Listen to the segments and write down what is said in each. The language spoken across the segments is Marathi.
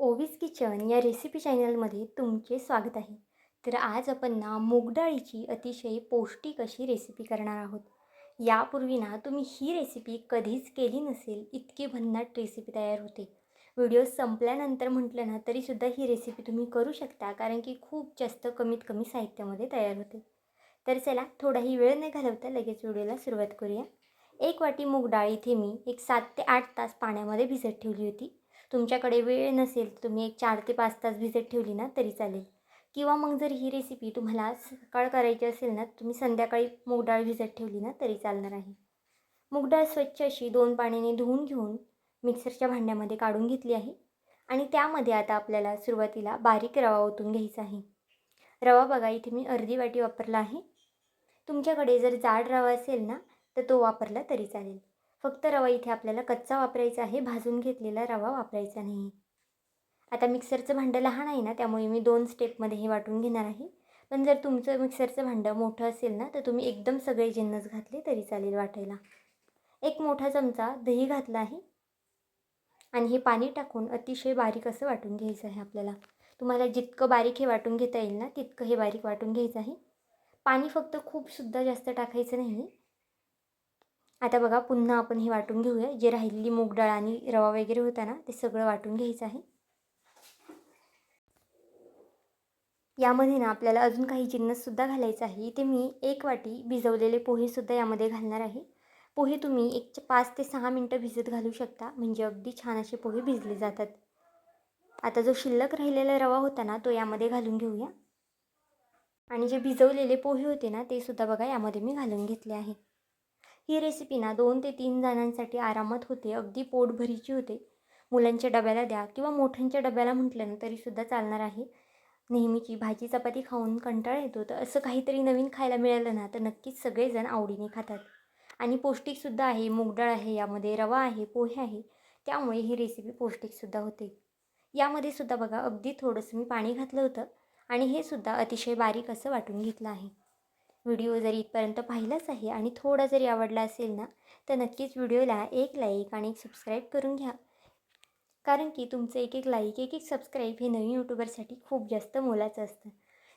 ओवीज किचन या रेसिपी चॅनलमध्ये तुमचे स्वागत आहे. तर आज आपण ना मूग डाळीची अतिशय पौष्टिक अशी रेसिपी करणार आहोत. यापूर्वी ना तुम्ही ही रेसिपी कधीच केली नसेल, इतकी भन्नाट रेसिपी तयार होते. व्हिडिओ संपल्यानंतर म्हटलं ना तरीसुद्धा ही रेसिपी तुम्ही करू शकता, कारण की खूप जास्त कमीत कमी साहित्यामध्ये तयार होते. तर चला, थोडाही वेळ न घालवता लगेच व्हिडिओला सुरुवात करूया. 1 वाटी मूग डाळ इथे मी एक 7 ते 8 तास पाण्यामध्ये भिजत ठेवली होती. तुमच्याकडे वेळ नसेल तर तुम्ही एक 4 ते 5 तास भिजत ठेवली ना तरी चालेल. किंवा मग जर ही रेसिपी तुम्हाला सकाळ करायची असेल ना, तुम्ही संध्याकाळी मूग डाळ भिजत ठेवली ना तरी चालणार आहे. मूग डाळ स्वच्छ अशी 2 पाण्याने धुवून घेऊन मिक्सरच्या भांड्यामध्ये काढून घेतली आहे. आणि त्यामध्ये आता आपल्याला सुरुवातीला बारीक रवा ओतून घ्यायचा आहे. रवा बघा, इथे मी अर्धी वाटी वापरला आहे. तुमच्याकडे जर जाड रवा असेल ना तर तो वापरला तरी चालेल. फक्त रवा इथे आपल्याला कच्चा वापरायचा आहे, भाजून घेतलेला रवा वापरायचा नाही. आता मिक्सरचं भांडं लहान आहे ना, त्यामुळे मी 2 स्टेपमध्ये हे वाटून घेणार आहे. पण जर तुमचं मिक्सरचं भांडं मोठं असेल ना तर तुम्ही एकदम सगळे जिन्नस घातले तरी चालेल वाटायला. एक मोठा चमचा दही घातला आहे आणि हे पाणी टाकून अतिशय बारीक असं वाटून घ्यायचं आहे आपल्याला. तुम्हाला जितकं बारीक हे वाटून घेता येईल ना तितकं हे बारीक वाटून घ्यायचं आहे. पाणी फक्त खूपसुद्धा जास्त टाकायचं नाही. आता बघा, पुन्हा आपण हे वाटून घेऊया. जे राहिलेली मूग डाळ आणि रवा वगैरे होता ना ते सगळं वाटून घ्यायचं आहे. यामध्ये ना आपल्याला अजून काही जिन्नससुद्धा घालायचं आहे. इथे मी 1 वाटी भिजवलेले पोहेसुद्धा यामध्ये घालणार आहे. पोहे तुम्ही 5 ते 6 मिनटं भिजत घालू शकता, म्हणजे अगदी छान असे पोहे भिजले जातात. आता जो शिल्लक राहिलेला रवा होता ना तो यामध्ये घालून घेऊया. आणि जे भिजवलेले पोहे होते ना ते सुद्धा बघा यामध्ये मी घालून घेतले आहे. ही रेसिपी ना 2 ते 3 जणांसाठी आरामात होते, अगदी पोटभरीची होते. मुलांच्या डब्याला द्या किंवा मोठ्यांच्या डब्याला म्हटलं ना तरीसुद्धा चालणार आहे. नेहमीची भाजी चपाती खाऊन कंटाळा येतो, तर असं काहीतरी नवीन खायला मिळालं ना तर नक्कीच सगळेजण आवडीने खातात. आणि पौष्टिकसुद्धा आहे. मूग डाळ आहे, यामध्ये रवा आहे, पोहे आहे, त्यामुळे ही रेसिपी पौष्टिकसुद्धा होते. यामध्ये सुद्धा बघा अगदी थोडंसं मी पाणी घातलं होतं आणि हे सुद्धा अतिशय बारीक असं वाटून घेतलं आहे. व्हिडिओ जर इथपर्यंत पाहिलाच आहे आणि थोडा जरी आवडला असेल ना तर नक्कीच व्हिडिओला एक लाईक आणि एक सबस्क्राईब करून घ्या. कारण की तुमचं एक एक लाईक, एक एक सबस्क्राईब हे नवीन यूट्यूबरसाठी खूप जास्त मोलाचं असतं.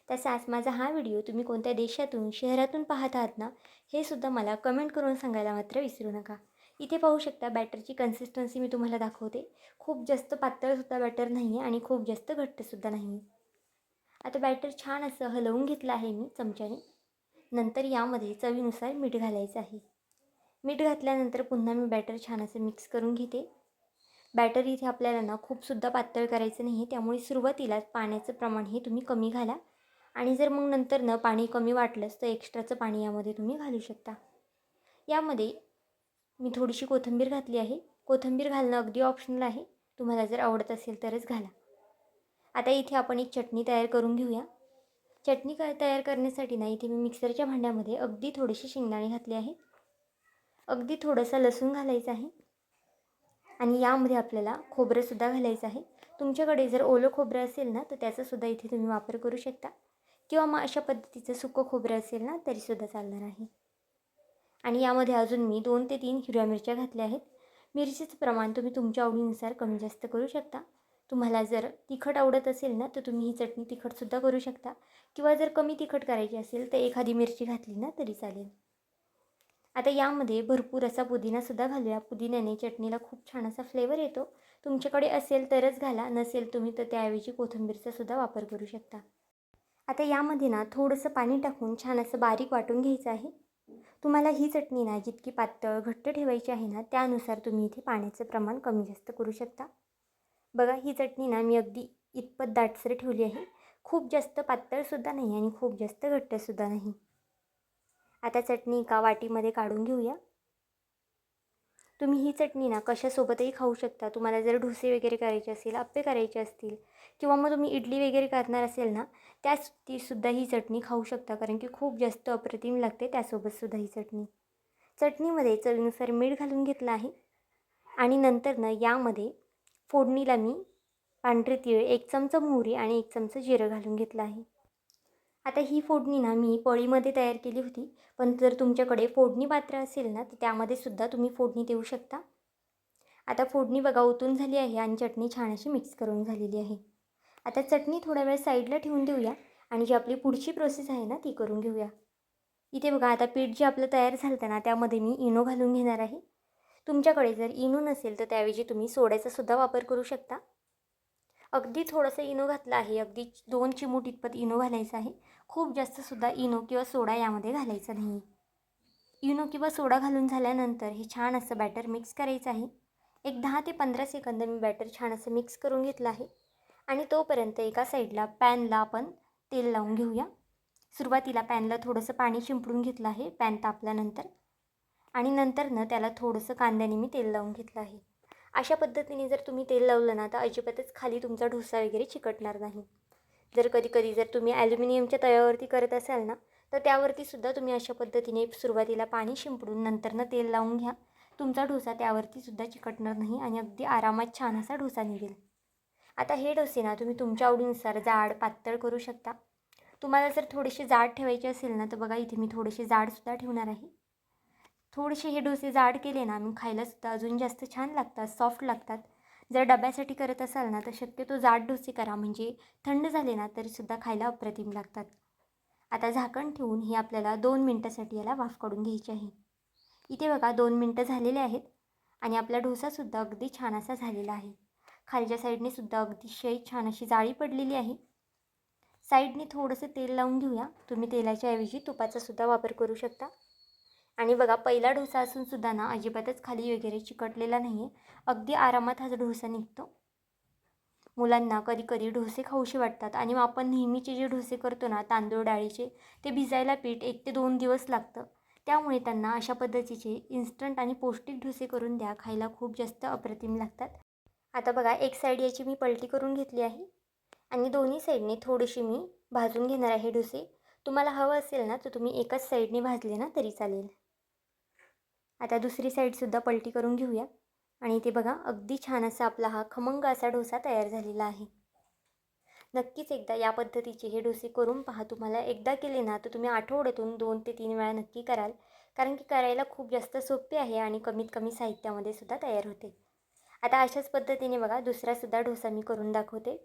तसाच माझा हा व्हिडिओ तुम्ही कोणत्या देशातून, शहरातून पाहत आहात ना, हे सुद्धा मला कमेंट करून सांगायला मात्र विसरू नका. इथे पाहू शकता बॅटरची कन्सिस्टन्सी मी तुम्हाला दाखवते. खूप जास्त पातळसुद्धा बॅटर नाही आहे आणि खूप जास्त घट्टसुद्धा नाही आहे. आता बॅटर छान असं हलवून घेतलं आहे मी चमच्याने. नंतर यामध्ये चवीनुसार मीठ घालायचं आहे. मीठ घातल्यानंतर पुन्हा मी बॅटर छान असं मिक्स करून घेते. बॅटर इथे आपल्याला ना खूपसुद्धा पातळ करायचं नाही, त्यामुळे सुरुवातीलाच पाण्याचं प्रमाण हे तुम्ही कमी घाला. आणि जर मग नंतर न पाणी कमी वाटलंच तर एक्स्ट्राचं पाणी यामध्ये तुम्ही घालू शकता. यामध्ये मी थोडीशी कोथिंबीर घातली आहे. कोथिंबीर घालणं अगदी ऑप्शनल आहे, तुम्हाला जर आवडत असेल तरच घाला. आता इथे आपण एक चटणी तयार करून घेऊया. चटणी तयार करण्यासाठी ना इथे मी मिक्सरच्या भांड्यामध्ये अगदी थोडेसे शेंगदाणे घातले आहे. अगदी थोडंसं लसूण घालायचं आहे. आणि यामध्ये आपल्याला खोबरंसुद्धा घालायचं आहे. तुमच्याकडे जर ओलं खोबरं असेल ना तर त्याचासुद्धा इथे तुम्ही वापर करू शकता. किंवा मग अशा पद्धतीचं सुकं खोबरं असेल ना तरीसुद्धा चालणार आहे. आणि यामध्ये अजून मी 2 ते 3 हिरव्या मिरच्या घातल्या आहेत. मिरचीचं प्रमाण तुम्ही तुमच्या आवडीनुसार कमी जास्त करू शकता. तुम्हाला जर तिखट आवडत असेल ना तर तुम्ही ही चटणी तिखटसुद्धा करू शकता. किंवा जर कमी तिखट करायची असेल तर एखादी मिरची घातली ना तरी चालेल. आता यामध्ये भरपूर असा पुदिनासुद्धा घालूया. पुदिन्याने चटणीला खूप छान असा फ्लेवर येतो. तुमच्याकडे असेल तरच घाला, नसेल तुम्ही तर त्याऐवजी कोथिंबीरचासुद्धा वापर करू शकता. आता यामध्ये ना थोडंसं पाणी टाकून छान असं बारीक वाटून घ्यायचं आहे. तुम्हाला ही चटणी ना जितकी पातळ घट्ट ठेवायची आहे ना त्यानुसार तुम्ही इथे पाण्याचं प्रमाण कमी जास्त करू शकता. बघा, ही चटणी ना मी अगदी इतपत दाटसर ठेवली आहे. खूप जास्त पातळसुद्धा नाही आणि खूप जास्त घट्टसुद्धा नाही. आता चटणी एका वाटीमध्ये काढून घेऊया. तुम्ही ही चटणी ना कशासोबतही खाऊ शकता. तुम्हाला जर डोसे वगैरे करायचे असेल, अप्पे करायचे असतील किंवा मग तुम्ही इडली वगैरे करणार असेल ना तीसुद्धा ही चटणी खाऊ शकता, कारण की खूप जास्त अप्रतिम लागते त्यासोबतसुद्धा ही चटणी. चटणीमध्ये चवीनुसार मीठ घालून घेतलं आहे. आणि नंतर ना यामध्ये फोडणीला मी पांढरे तीळ, 1 चमचा मोहरी आणि 1 चमचा जिरं घालून घेतलं आहे. आता ही फोडणी ना मी पळीमध्ये तयार केली होती, पण जर तुमच्याकडे फोडणी पात्र असेल ना तर त्यामध्ये सुद्धा तुम्ही फोडणी देऊ शकता. आता फोडणी बघा ओतून झाली आहे आणि चटणी छान अशी मिक्स करून झालेली आहे. आता चटणी थोडा वेळ साईडला ठेवून देऊया आणि जी आपली पुढची प्रोसेस आहे ना ती करून घेऊया. इथे बघा आता पीठ जे आपलं तयार झालं होतं ना त्यामध्ये मी इनो घालून घेणार आहे. तुमच्याकडे जर इनो नसेल तर त्याऐवजी तुम्ही सोड्याचा सुद्धा वापर करू शकता. अगदी थोडंसं इनो घातलं आहे, अगदी 2 चिमूट इतपत इनो घालायचं आहे. खूप जास्तसुद्धा इनो किंवा सोडा यामध्ये घालायचा नाही. इनो किंवा सोडा घालून झाल्यानंतर हे छान असं बॅटर मिक्स करायचं आहे. एक 10 ते 15 सेकंद मी बॅटर छान असं मिक्स करून घेतलं आहे आणि तोपर्यंत एका साईडला पॅनला आपण तेल लावून घेऊया. सुरुवातीला पॅनला थोडंसं पाणी शिंपडून घेतलं आहे पॅन तापल्यानंतर आणि नंतरनं त्याला थोडंसं कांद्याने मी तेल लावून घेतलं आहे. अशा पद्धतीने जर तुम्ही तेल लावलं ना तर अजिबातच खाली तुमचा डोसा वगैरे चिकटणार नाही. जर कधी जर तुम्ही ॲल्युमिनियमच्या तव्यावरती करत असाल ना तर त्यावरती सुद्धा तुम्ही अशा पद्धतीने सुरुवातीला पाणी शिंपडून नंतरनं तेल लावून घ्या. तुमचा डोसा त्यावरती सुद्धा चिकटणार नाही आणि अगदी आरामात छान असा डोसा निघेल. आता हे डोसे ना तुम्ही तुमच्या आवडीनुसार जाड पातळ करू शकता. तुम्हाला जर थोडेसे जाड ठेवायचे असेल ना तर बघा इथे मी थोडेसे जाडसुद्धा ठेवणार आहे. थोडेसे हे डोसे जाड केले ना मग खायलासुद्धा अजून जास्त छान लागतात, सॉफ्ट लागतात. जर डब्यासाठी करत असाल ना तर शक्यतो जाड डोसे करा, म्हणजे थंड झाले ना तरीसुद्धा खायला अप्रतिम लागतात. आता झाकण ठेवून हे आपल्याला 2 मिनटासाठी याला वाफ काढून घ्यायची आहे. इथे बघा 2 मिनटं झालेले आहेत आणि आपला डोसासुद्धा अगदी छान असा झालेला आहे. खालच्या साईडने सुद्धा अतिशय छान अशी जाळी पडलेली आहे. साईडने थोडंसं तेल लावून घेऊया. तुम्ही तेलाच्या ऐवजी तुपाचा सुद्धा वापर करू शकता. आणि बघा पहिला डोसा असून सुद्धा ना अजिबातच खाली वगैरे चिकटलेला नाही आहे. अगदी आरामात हा डोसा निघतो. मुलांना कधी डोसे खाऊशी वाटतात आणि आपण नेहमीचे जे डोसे करतो ना तांदूळ डाळीचे ते भिजायला पीठ 1 ते 2 दिवस लागतं. त्यामुळे त्यांना अशा पद्धतीचे इन्स्टंट आणि पौष्टिक डोसे करून द्या. खायला खूप जास्त अप्रतिम लागतात. आता बघा एक साईड याची मी पलटी करून घेतली आहे आणि दोन्ही साईडने थोडीशी मी भाजून घेणार आहे डोसे. तुम्हाला हवं असेल ना तर तुम्ही एकाच साईडने भाजले ना तरी चालेल. आता दुसरी साईडसुद्धा पलटी करून घेऊया आणि इथे बघा अगदी छान असा आपला हा खमंग असा डोसा तयार झालेला आहे. नक्कीच एकदा या पद्धतीचे हे डोसे करून पहा. तुम्हाला एकदा केले ना तर तुम्ही आठवड्यातून 2 ते 3 वेळा नक्की कराल, कारण की करायला खूप जास्त सोपे आहे आणि कमीत कमी साहित्यामध्ये सुद्धा तयार होते. आता अशाच पद्धतीने बघा दुसरासुद्धा डोसा मी करून दाखवते.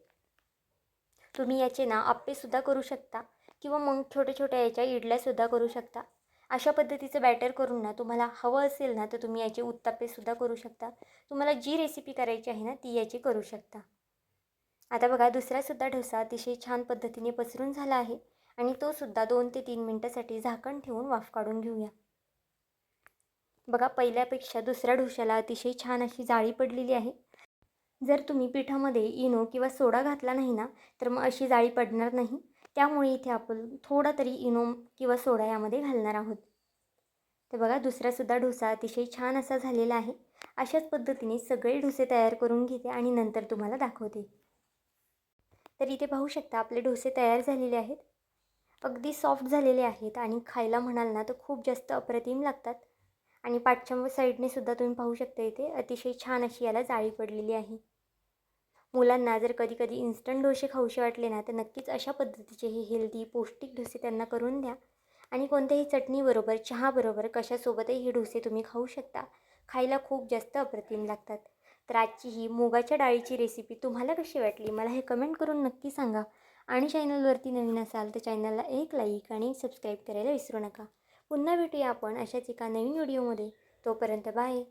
तुम्ही याचे ना आप्पेसुद्धा करू शकता किंवा मग छोट्या याच्या इडल्यासुद्धा करू शकता. अशा पद्धतीचं बॅटर करून ना तुम्हाला हवं असेल ना तर तुम्ही याचे उत्तप्पेसुद्धा करू शकता. तुम्हाला जी रेसिपी करायची आहे ना ती याची करू शकता. आता बघा दुसरासुद्धा डोसा अतिशय छान पद्धतीने पसरून झाला आहे आणि तोसुद्धा 2 ते 3 मिनटासाठी झाकण ठेवून वाफ काढून घेऊया. बघा पहिल्यापेक्षा दुसऱ्या डोश्याला अतिशय छान अशी जाळी पडलेली आहे. जर तुम्ही पिठामध्ये इनो किंवा सोडा घातला नाही ना तर मग अशी जाळी पडणार नाही. त्यामुळे इथे आपण थोडा तरी इनो किंवा सोडा यामध्ये घालणार आहोत. तर बघा दुसरासुद्धा डोसा अतिशय छान असा झालेला आहे. अशाच पद्धतीने सगळे डोसे तयार करून घेते आणि नंतर तुम्हाला दाखवते. तर इथे पाहू शकता आपले डोसे तयार झालेले आहेत. अगदी सॉफ्ट झालेले आहेत आणि खायला म्हणाल ना तर खूप जास्त अप्रतिम लागतात. आणि पाठच्या साईडने सुद्धा तुम्ही पाहू शकता इथे अतिशय छान अशी याला जाळी पडलेली आहे. मुलांना जर कधी इन्स्टंट डोसे खाऊशे वाटले ना तर नक्कीच अशा पद्धतीचे हे हेल्दी पौष्टिक डोसे त्यांना करून द्या. आणि कोणत्याही चटणीबरोबर चहाबरोबर कशासोबतही हे डोसे तुम्ही खाऊ शकता. खायला खूप जास्त अप्रतिम लागतात. तर आजची ही मुगाच्या डाळीची रेसिपी तुम्हाला कशी वाटली मला हे कमेंट करून नक्की सांगा. आणि चॅनलवरती नवीन असाल तर चॅनलला एक लाईक आणि सबस्क्राईब करायला विसरू नका. पुन्हा भेटूया आपण अशाच एका नवीन व्हिडिओमध्ये. तोपर्यंत बाय.